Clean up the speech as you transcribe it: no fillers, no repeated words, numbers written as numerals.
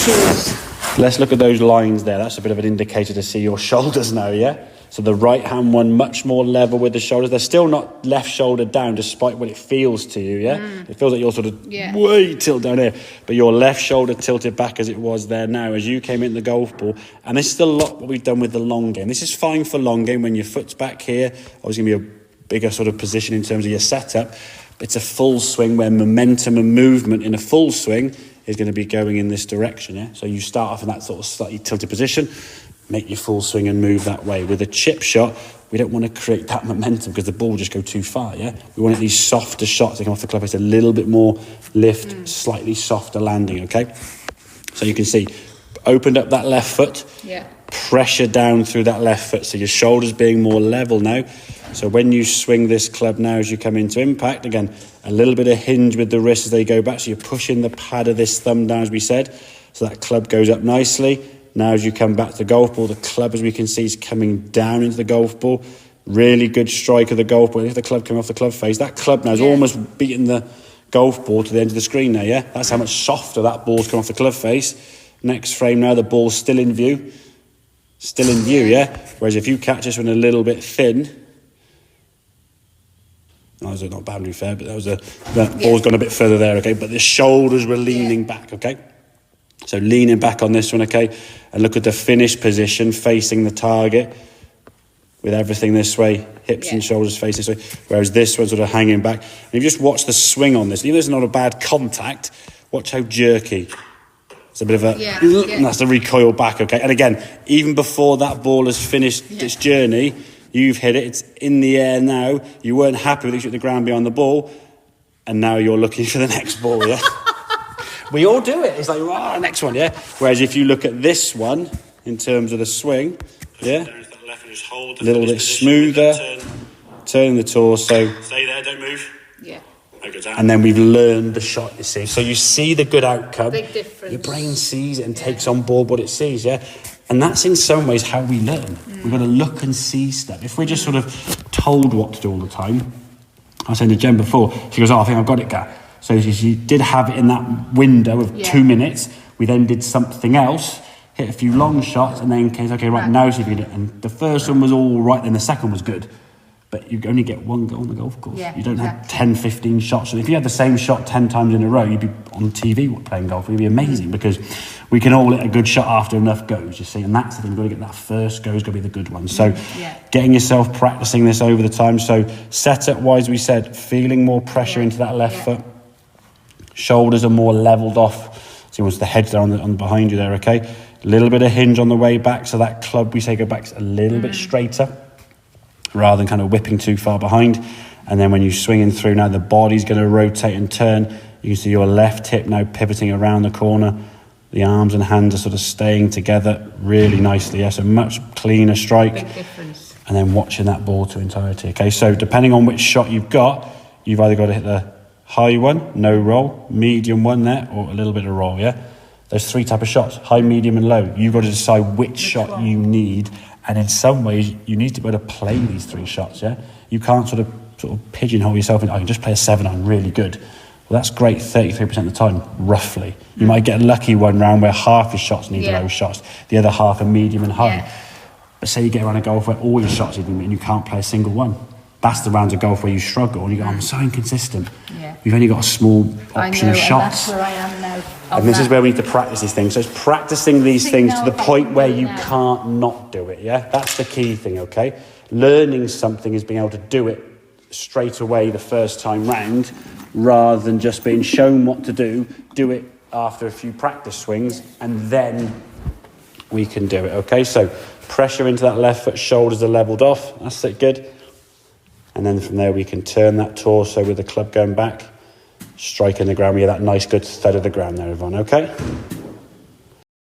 Cheers. Let's look at those lines there. That's a bit of an indicator to see your shoulders now, yeah? So the right hand one, much more level with the shoulders. They're still not left shoulder down, despite what it feels to you, yeah? It feels like you're sort of way tilted down here. But your left shoulder tilted back as it was there now, as you came in the golf ball. And this is a lot what we've done with the long game. This is fine for long game when your foot's back here. Obviously going to be a bigger sort of position in terms of your setup. But it's a full swing where momentum and movement in a full swing is going to be going in this direction, yeah? So you start off in that sort of slightly tilted position, make your full swing and move that way. With a chip shot, we don't want to create that momentum because the ball will just go too far, yeah? We want these softer shots that come off the club face, a little bit more lift, slightly softer landing, okay? So you can see, opened up that left foot, pressure down through that left foot, so your shoulders being more level now. So when you swing this club now as you come into impact, again, a little bit of hinge with the wrist as they go back, so you're pushing the pad of this thumb down, as we said, so that club goes up nicely. Now as you come back to the golf ball, the club, as we can see, is coming down into the golf ball. Really good strike of the golf ball. If the club came off the club face, that club now is almost beating the golf ball to the end of the screen now, yeah? That's how much softer that ball's come off the club face. Next frame now, the ball's still in view. Still in view, yeah? Whereas if you catch this one a little bit thin, that was not boundary fair, but that ball's gone a bit further there, okay? But the shoulders were leaning back, okay? So leaning back on this one, okay? And look at the finish position facing the target with everything this way, hips and shoulders face this way, whereas this one's sort of hanging back. And if you just watch the swing on this, even though it's not a bad contact, watch how jerky. It's a bit of a, and that's the recoil back, okay? And again, even before that ball has finished its journey, you've hit it, it's in the air now, you weren't happy with it, you hit the ground behind the ball, and now you're looking for the next ball, yeah? We all do it. It's like, oh, next one, yeah? Whereas if you look at this one, in terms of the swing, yeah? A little bit smoother, turn the torso. Stay there, don't move. Yeah. And then we've learned the shot, you see. So you see the good outcome. Big difference. Your brain sees it and takes on board what it sees, yeah? And that's in some ways how we learn. We've got to look and see stuff. If we're just sort of told what to do all the time, I was saying to Jen before, she goes, oh, I think I've got it, Gav. So she did have it in that window of 2 minutes. We then did something else, hit a few long shots, and then came, okay, right, now see if you can do it. And the first one was all right, then the second was good. But you only get one goal on the golf course. You don't have 10, 15 shots. And if you had the same shot 10 times in a row, you'd be on TV playing golf. It'd be amazing because we can all hit a good shot after enough goes, you see. And that's the thing, you've got to get that first go is going to be the good one. So getting yourself practicing this over the time. So setup-wise, we said, feeling more pressure into that left foot. Shoulders are more levelled off. So once the head's down on behind you there, okay? A little bit of hinge on the way back. So that club, we say, go back a little bit straighter rather than kind of whipping too far behind. And then when you're swinging through now, the body's going to rotate and turn. You can see your left hip now pivoting around the corner. The arms and hands are sort of staying together really nicely. Yeah, so much cleaner strike. Big difference. And then watching that ball to entirety. Okay, so depending on which shot you've got, you've either got to hit the high one, no roll, medium one there, or a little bit of roll, yeah? There's 3 types of shots, high, medium and low. You've got to decide which shot you need. And in some ways, you need to be able to play these 3 shots, yeah? You can't sort of pigeonhole yourself in, I can just play a 7 iron really good. Well, that's great 33% of the time, roughly. You might get a lucky one round where half your shots need low shots, the other half are medium and high. But say you get around a golf where all your shots need and you can't play a single one. That's the rounds of golf where you struggle and you go, I'm so inconsistent. You've only got a small option of shots. That's where I am now. And this is where we need to practice these things. So it's practicing these things to the point where you can't not do it, yeah? That's the key thing, okay? Learning something is being able to do it straight away the first time round rather than just being shown what to do it after a few practice swings, and then we can do it, okay? So pressure into that left foot, shoulders are levelled off. That's it, good. And then from there we can turn that torso with the club going back, striking the ground. We get that nice good thud of the ground there, everyone, okay?